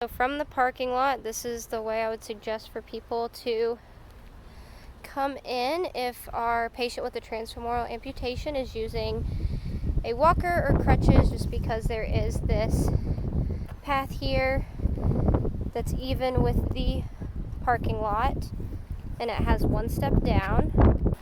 So from the parking lot, this is the way I would suggest for people to come in if our patient with a transfemoral amputation is using a walker or crutches, just because there is this path here that's even with the parking lot, and it has one step down,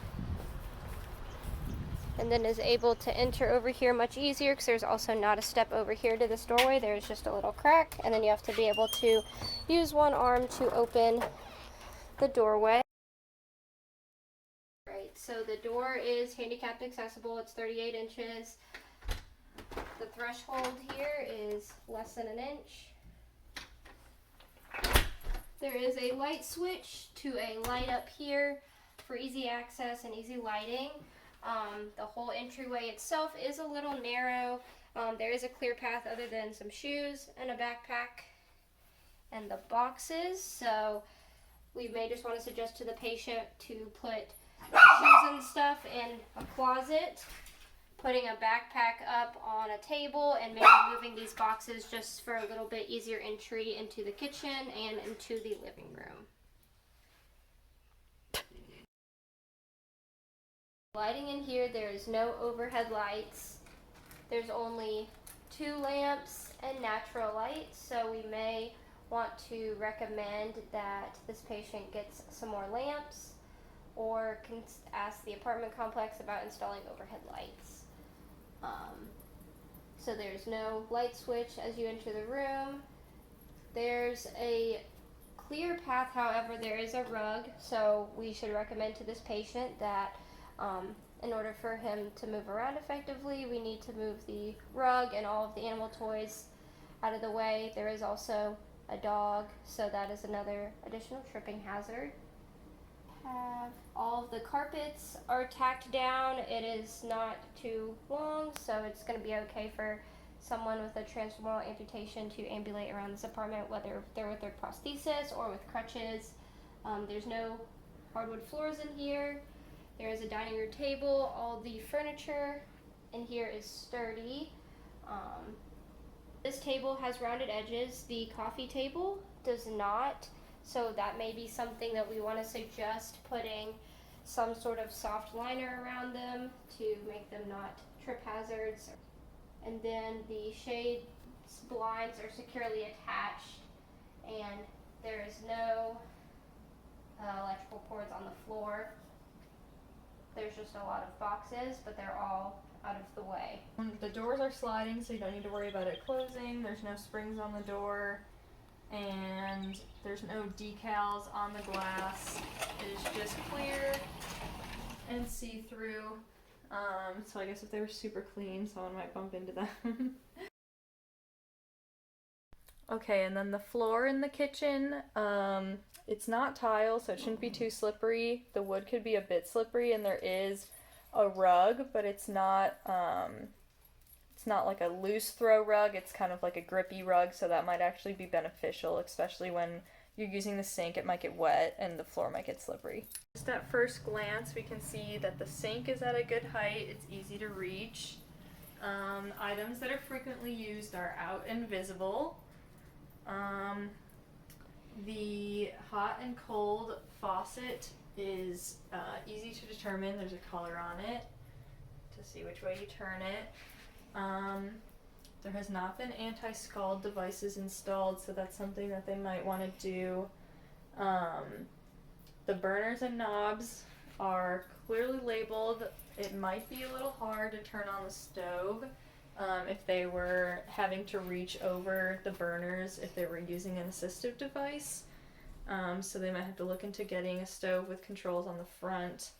and then is able to enter over here much easier because there's also not a step over here to this doorway. There's just a little crack, and then you have to be able to use one arm to open the doorway. Right, so the door is handicapped accessible. It's 38 inches. The threshold here is less than an inch. There is a light switch to a light up here for easy access and easy lighting. The whole entryway itself is a little narrow. There is a clear path other than some shoes and a backpack and the boxes. So we may just want to suggest to the patient to put shoes and stuff in a closet, putting a backpack up on a table, and maybe moving these boxes just for a little bit easier entry into the kitchen and into the living room. Lighting in here, there is no overhead lights. There's only 2 lamps and natural light, so we may want to recommend that this patient gets some more lamps, or can ask the apartment complex about installing overhead lights. So there's no light switch as you enter the room. There's a clear path, however, there is a rug, so we should recommend to this patient that in order for him to move around effectively, we need to move the rug and all of the animal toys out of the way. There is also a dog, so that is another additional tripping hazard. All of the carpets are tacked down. It is not too long, so it's going to be okay for someone with a transfemoral amputation to ambulate around this apartment, whether they're with their prosthesis or with crutches. There's no hardwood floors in here. There is a dining room table. All the furniture in here is sturdy. This table has rounded edges. The coffee table does not, so that may be something that we want to suggest putting some sort of soft liner around them to make them not trip hazards. And then the shade blinds are securely attached, and there is no electrical cords on the floor. There's just a lot of boxes, but they're all out of the way. The doors are sliding, so you don't need to worry about it closing. There's no springs on the door, and there's no decals on the glass. It is just clear and see-through. So I guess if they were super clean, someone might bump into them. Okay, and then the floor in the kitchen, it's not tile, so it shouldn't be too slippery. The wood could be a bit slippery, and there is a rug, but it's not like a loose throw rug. It's kind of like a grippy rug, so that might actually be beneficial, especially when you're using the sink. It might get wet and the floor might get slippery. Just at first glance, we can see that the sink is at a good height. It's easy to reach. Items that are frequently used are out and visible. The hot and cold faucet is easy to determine. There's a color on it to see which way you turn it. There has not been anti-scald devices installed, so that's something that they might want to do. The burners and knobs are clearly labeled. It might be a little hard to turn on the stove if they were having to reach over the burners if they were using an assistive device. So they might have to look into getting a stove with controls on the front.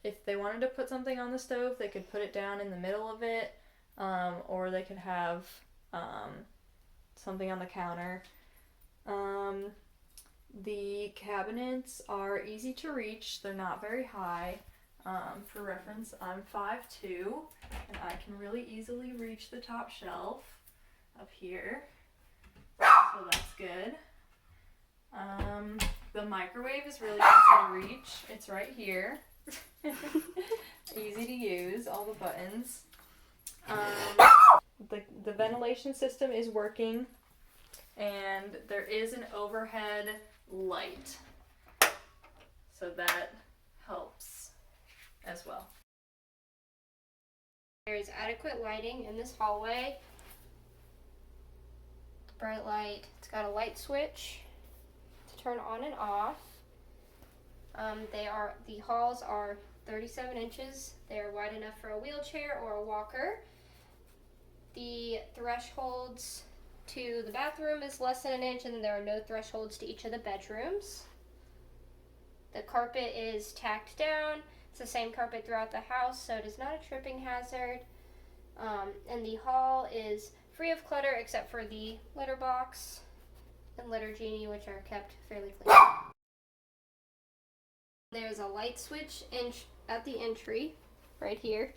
If they wanted to put something on the stove, they could put it down in the middle of it, or they could have something on the counter. The cabinets are easy to reach. They're not very high. For reference, I'm 5'2", and I can really easily reach the top shelf up here, so that's good. The microwave is really easy to reach. It's right here. Easy to use, all the buttons. the ventilation system is working, and there is an overhead light, so that helps as well. There is adequate lighting in this hallway. Bright light. It's got a light switch to turn on and off. The halls are 37 inches. They're wide enough for a wheelchair or a walker. The thresholds to the bathroom is less than an inch, and there are no thresholds to each of the bedrooms. The carpet is tacked down. It's the same carpet throughout the house, so it is not a tripping hazard. And the hall is free of clutter except for the litter box and litter genie, which are kept fairly clean. There's a light switch at the entry, right here.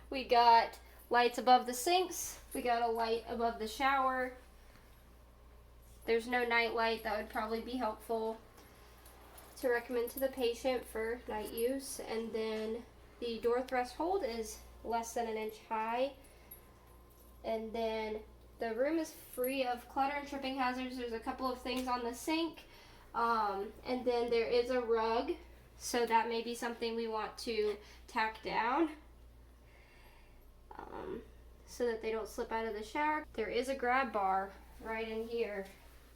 We got lights above the sinks. We got a light above the shower. There's no night light. That would probably be helpful to recommend to the patient for night use. And then the door threshold is less than an inch high. And then the room is free of clutter and tripping hazards. There's a couple of things on the sink. And then there is a rug, so that may be something we want to tack down so that they don't slip out of the shower. There is a grab bar right in here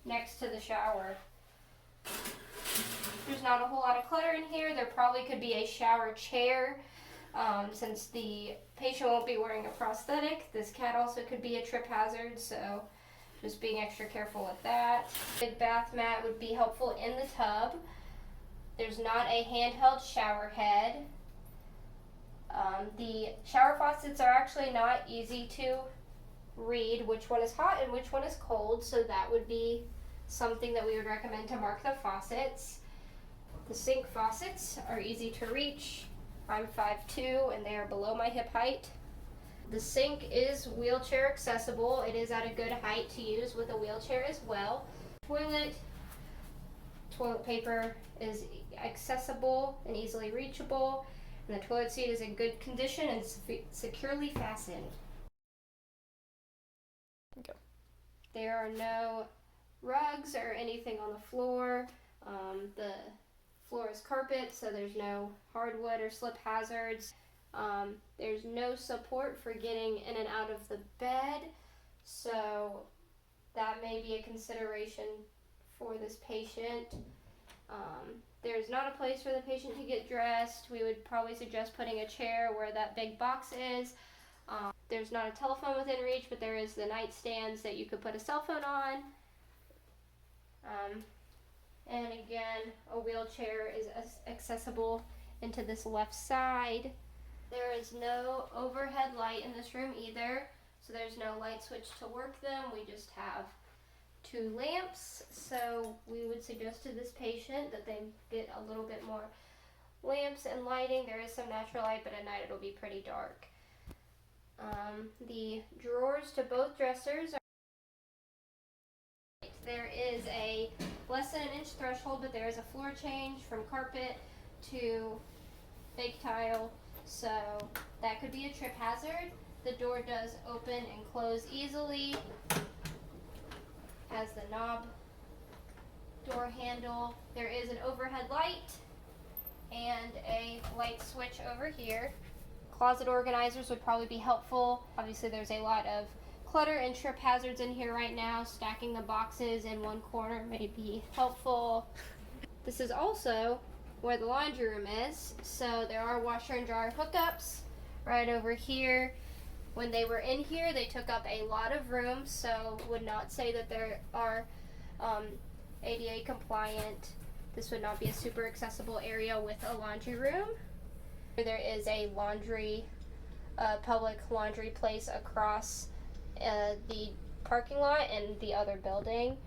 next to the shower. There's not a whole lot of clutter in here. There probably could be a shower chair. Since the patient won't be wearing a prosthetic, this cat also could be a trip hazard, so just being extra careful with that. A bath mat would be helpful in the tub. There's not a handheld shower head. The shower faucets are actually not easy to read which one is hot and which one is cold, so that would be something that we would recommend to mark the faucets. The sink faucets are easy to reach. I'm 5'2" and they are below my hip height. The sink is wheelchair accessible. It is at a good height to use with a wheelchair as well. Toilet paper is accessible and easily reachable, and the toilet seat is in good condition and securely fastened. Okay. There are no rugs or anything on the floor. The floor is carpet, so there's no hardwood or slip hazards. There's no support for getting in and out of the bed, so that may be a consideration for this patient. There's not a place for the patient to get dressed. We would probably suggest putting a chair where that big box is. There's not a telephone within reach, but there is the nightstands that you could put a cell phone on. And again, a wheelchair is accessible into this left side. There is no overhead light in this room either, so there's no light switch to work them. We just have 2 lamps, so we would suggest to this patient that they get a little bit more lamps and lighting. There is some natural light, but at night it'll be pretty dark. The drawers to both dressers are... There is a less than an inch threshold, but there is a floor change from carpet to fake tile, so that could be a trip hazard. The door does open and close easily, has the knob door handle. There is an overhead light and a light switch over here. Closet organizers would probably be helpful. Obviously there's a lot of clutter and trip hazards in here right now. Stacking the boxes in one corner may be helpful. This is also where the laundry room is, so there are washer and dryer hookups right over here. When they were in here, they took up a lot of room, so would not say that there are ADA compliant. This would not be a super accessible area with a laundry room. There is a public laundry place across the parking lot and the other building.